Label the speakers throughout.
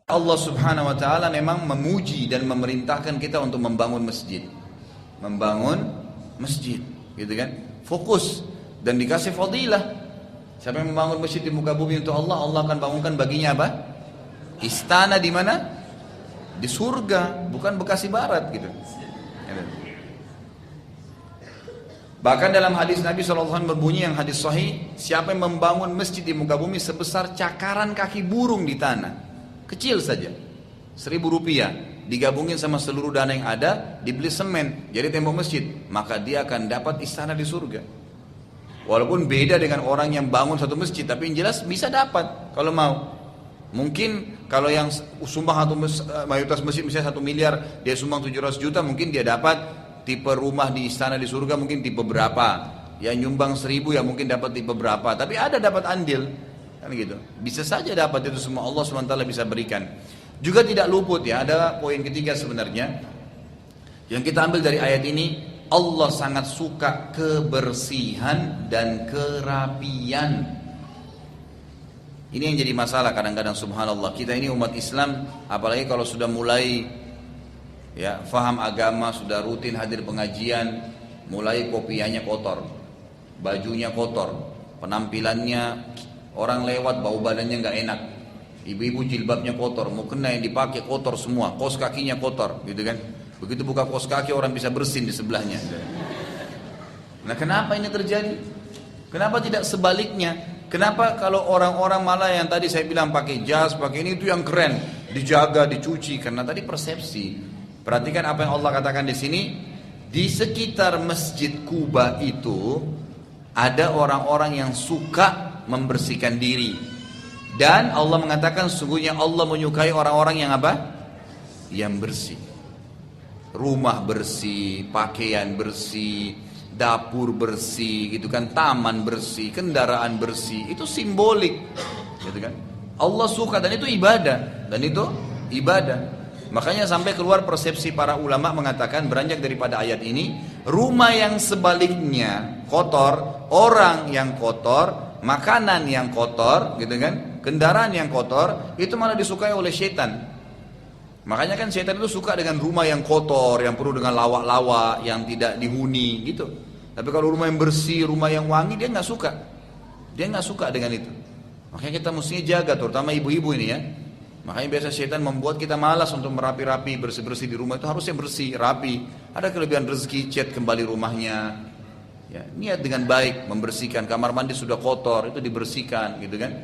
Speaker 1: Allah Subhanahu wa taala memang memuji dan memerintahkan kita untuk membangun masjid. Membangun masjid, gitu kan? Fokus dan dikasih fadilah. Siapa yang membangun masjid di muka bumi untuk Allah, Allah akan bangunkan baginya apa? Istana di mana? Di surga, bukan Bekasi Barat gitu. Bahkan dalam hadis Nabi SAW berbunyi yang hadis sahih, siapa yang membangun masjid di muka bumi sebesar cakaran kaki burung di tanah, kecil saja, 1.000 rupiah, digabungin sama seluruh dana yang ada, dibeli semen, jadi tembok masjid, maka dia akan dapat istana di surga. Walaupun beda dengan orang yang bangun satu masjid, tapi yang jelas bisa dapat kalau mau. Mungkin kalau yang sumbang mayoritas masjid misalnya 1 miliar, dia sumbang 700 juta, mungkin dia dapat tipe rumah di istana di surga mungkin tipe berapa. Yang nyumbang 1.000 ya mungkin dapat tipe berapa. Tapi ada dapat andil. Kan gitu. Bisa saja dapat itu semua, Allah SWT bisa berikan. Juga tidak luput ya, ada poin ketiga sebenarnya yang kita ambil dari ayat ini. Allah sangat suka kebersihan dan kerapian. Ini yang jadi masalah kadang-kadang, subhanallah. Kita ini umat Islam, apalagi kalau sudah mulai ya faham agama, sudah rutin hadir pengajian, mulai kopiahnya kotor, bajunya kotor, penampilannya, orang lewat bau badannya nggak enak, ibu-ibu jilbabnya kotor, mau kena yang dipakai kotor semua, kaos kakinya kotor, gitu kan? Begitu buka kaos kaki orang bisa bersin di sebelahnya. Nah, kenapa ini terjadi? Kenapa tidak sebaliknya? Kenapa kalau orang-orang malah yang tadi saya bilang pakai jas, pakai ini, itu yang keren, dijaga, dicuci? Karena tadi persepsi. Perhatikan apa yang Allah katakan di sini. Di sekitar Masjid Kuba itu ada orang-orang yang suka membersihkan diri. Dan Allah mengatakan sungguhnya Allah menyukai orang-orang yang apa? Yang bersih. Rumah bersih, pakaian bersih, dapur bersih, gitu kan, taman bersih, kendaraan bersih. Itu simbolik, gitu kan? Allah suka dan itu ibadah, Makanya sampai keluar persepsi para ulama mengatakan beranjak daripada ayat ini, rumah yang sebaliknya kotor, orang yang kotor, makanan yang kotor, gitu kan, kendaraan yang kotor, itu malah disukai oleh setan. Makanya kan setan itu suka dengan rumah yang kotor, yang penuh dengan lawak-lawak, yang tidak dihuni, gitu. Tapi kalau rumah yang bersih, rumah yang wangi, dia nggak suka. Dia nggak suka dengan itu. Makanya kita mestinya jaga, terutama ibu-ibu ini ya. Makanya biasa setan membuat kita malas untuk merapi-rapi, bersih-bersih di rumah. Itu harusnya bersih, rapi. Ada kelebihan rezeki, cat kembali rumahnya. Ya, niat dengan baik, membersihkan. Kamar mandi sudah kotor, itu dibersihkan, gitu kan.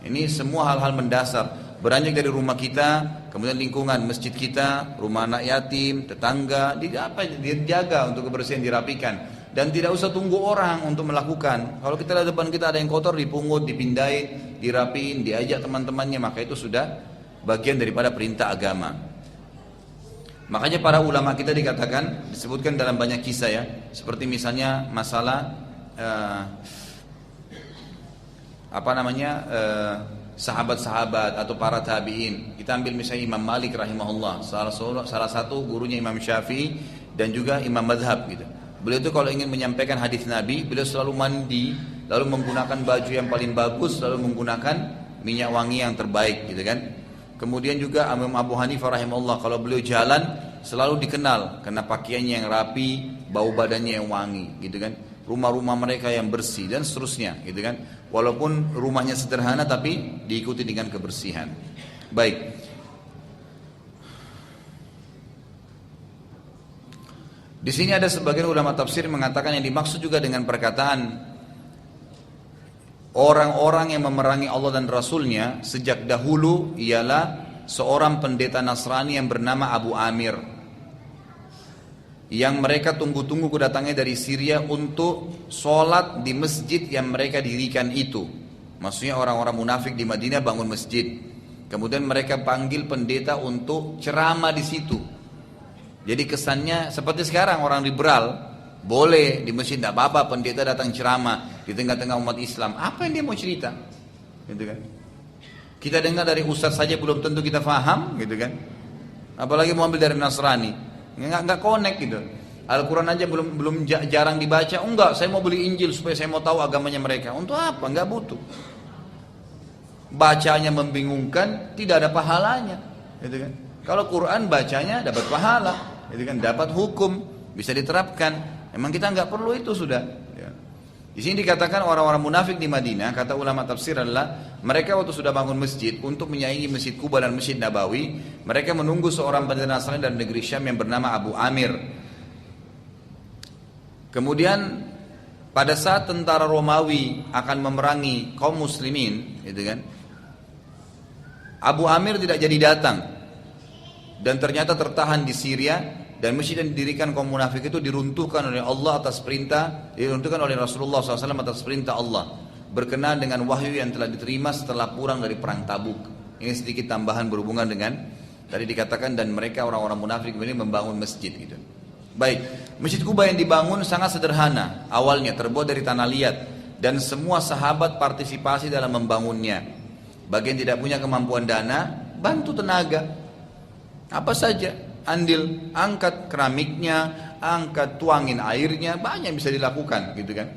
Speaker 1: Ini semua hal-hal mendasar. Beranjak dari rumah kita, kemudian lingkungan masjid kita, rumah anak yatim, tetangga, dijaga untuk kebersihan, dirapikan. Dan tidak usah tunggu orang untuk melakukan. Kalau kita lihat depan kita ada yang kotor, dipungut, dipindahin, dirapiin, diajak teman-temannya, maka itu sudah bagian daripada perintah agama. Makanya para ulama kita dikatakan, disebutkan dalam banyak kisah ya, seperti misalnya masalah sahabat-sahabat atau para tabi'in. Kita ambil misalnya Imam Malik rahimahullah, salah satu gurunya Imam Syafi'i dan juga Imam Madhab gitu. Beliau itu kalau ingin menyampaikan hadis Nabi, beliau selalu mandi, lalu menggunakan baju yang paling bagus, lalu menggunakan minyak wangi yang terbaik gitu kan. Kemudian juga Imam Abu Hanifah rahimahullah, kalau beliau jalan selalu dikenal karena pakaiannya yang rapi, bau badannya yang wangi gitu kan. Rumah-rumah mereka yang bersih dan seterusnya gitu kan. Walaupun rumahnya sederhana tapi diikuti dengan kebersihan. Baik. Di sini ada sebagian ulama tafsir mengatakan yang dimaksud juga dengan perkataan orang-orang yang memerangi Allah dan Rasulnya sejak dahulu ialah seorang pendeta Nasrani yang bernama Abu Amir, yang mereka tunggu-tunggu kedatangannya dari Syria untuk sholat di masjid yang mereka dirikan itu. Maksudnya orang-orang munafik di Madinah bangun masjid, kemudian mereka panggil pendeta untuk ceramah di situ. Jadi kesannya seperti sekarang orang liberal, boleh di masjid tidak apa-apa pendeta datang ceramah di tengah-tengah umat Islam. Apa yang dia mau cerita? Gitu kan? Kita dengar dari ustaz saja belum tentu kita faham, gitu kan? Apalagi mau ambil dari Nasrani. Nggak connect gitu. Al-Quran aja belum jarang dibaca. Enggak, saya mau beli Injil supaya saya mau tahu agamanya mereka. Untuk apa? Nggak butuh. bacanya membingungkan, tidak ada pahalanya, gitu kan? Kalau Quran bacanya dapat pahala, gitu kan? Dapat hukum, bisa diterapkan. Emang kita nggak perlu itu sudah. Ya. Di sini dikatakan orang-orang munafik di Madinah, kata ulama tafsir adalah mereka waktu sudah bangun masjid untuk menyaingi Masjid Kuba dan Masjid Nabawi, mereka menunggu seorang pendeta Nasrani dari negeri Syam yang bernama Abu Amir. Kemudian pada saat tentara Romawi akan memerangi kaum muslimin, gitu kan? Abu Amir tidak jadi datang dan ternyata tertahan di Syria, dan masjid yang didirikan kaum munafik itu diruntuhkan oleh Allah atas perintah, diruntuhkan oleh Rasulullah SAW atas perintah Allah, berkenaan dengan wahyu yang telah diterima setelah pulang dari perang Tabuk. Ini sedikit tambahan berhubungan dengan tadi dikatakan, dan mereka orang-orang munafik ini membangun masjid gitu. Baik, Masjid Kuba yang dibangun sangat sederhana, awalnya terbuat dari tanah liat dan semua sahabat partisipasi dalam membangunnya. Bagian tidak punya kemampuan dana, bantu tenaga, apa saja, andil, angkat keramiknya, angkat tuangin airnya, banyak bisa dilakukan, gitu kan.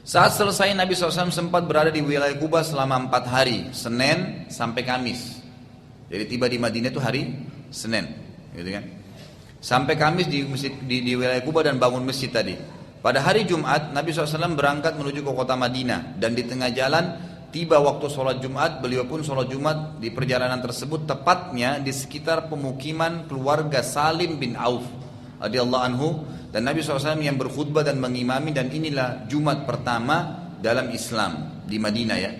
Speaker 1: Saat selesai Nabi SAW sempat berada di wilayah Kuba selama 4 hari, Senin sampai Kamis. Jadi tiba di Madinah itu hari Senin, gitu kan. Sampai Kamis di wilayah Kuba dan bangun masjid tadi. Pada hari Jumat Nabi SAW berangkat menuju ke kota Madinah, dan di tengah jalan tiba waktu sholat Jumat, beliau pun sholat Jumat di perjalanan tersebut tepatnya di sekitar pemukiman keluarga Salim bin Auf radhiyallahu anhu, dan Nabi SAW yang berkhutbah dan mengimami, dan inilah Jumat pertama dalam Islam di Madinah ya.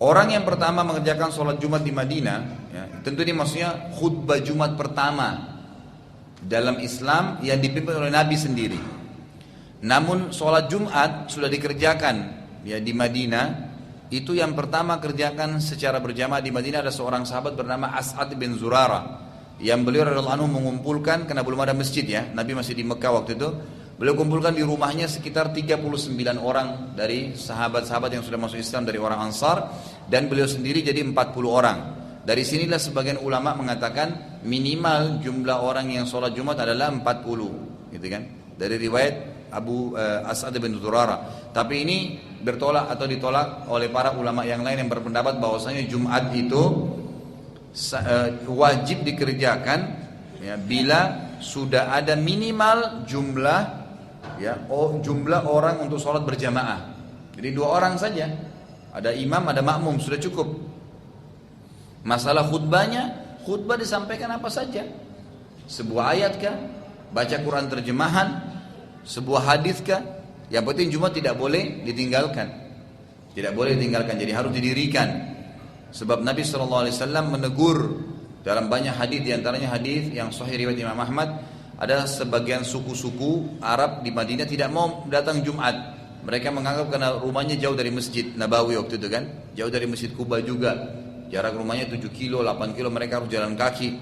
Speaker 1: Orang yang pertama mengerjakan sholat Jumat di Madinah, ya, tentu ini maksudnya khutbah Jumat pertama dalam Islam yang dipimpin oleh Nabi sendiri. Namun sholat Jumat sudah dikerjakan ya di Madinah. Itu yang pertama kerjakan secara berjamaah di Madinah ada seorang sahabat bernama As'ad bin Zurara, yang beliau radhiyallahu anhu mengumpulkan, karena belum ada masjid ya, Nabi masih di Mekah waktu itu. Beliau kumpulkan di rumahnya sekitar 39 orang dari sahabat-sahabat yang sudah masuk Islam dari orang Ansar, dan beliau sendiri jadi 40 orang. Dari sinilah sebagian ulama mengatakan minimal jumlah orang yang sholat Jumat adalah 40, gitu kan? Dari riwayat Abu As'ad bin Zurara. Tapi ini bertolak atau ditolak oleh para ulama yang lain yang berpendapat bahwasanya Jumat itu wajib dikerjakan ya, bila sudah ada minimal jumlah jumlah orang untuk sholat berjamaah. Jadi 2 orang saja, ada imam ada makmum, sudah cukup. Masalah khutbahnya, khutbah disampaikan apa saja, sebuah ayat kah, baca Quran terjemahan, sebuah hadis kah, yang penting Jumat tidak boleh ditinggalkan, tidak boleh ditinggalkan, jadi harus didirikan. Sebab Nabi SAW menegur dalam banyak hadis, diantaranya hadis yang sahih riwayat Imam Ahmad, ada sebagian suku-suku Arab di Madinah tidak mau datang Jumat. Mereka menganggap karena rumahnya jauh dari Masjid Nabawi waktu itu kan, jauh dari Masjid Kuba juga, jarak rumahnya 7 kilo, 8 kilo, mereka harus jalan kaki.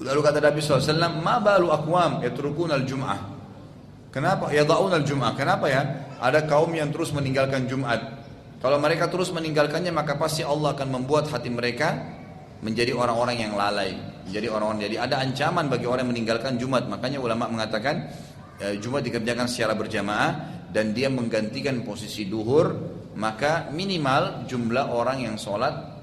Speaker 1: Lalu kata Nabi SAW, ma balu aqwam yatrukun al-jum'ah. Kenapa? Yada'un al-jum'ah. Kenapa ya? Ada kaum yang terus meninggalkan Jumat. Kalau mereka terus meninggalkannya, maka pasti Allah akan membuat hati mereka menjadi orang-orang yang lalai. Jadi ada ancaman bagi orang yang meninggalkan Jumat. Makanya ulama mengatakan Jumat dikerjakan secara berjamaah dan dia menggantikan posisi duhur, maka minimal jumlah orang yang sholat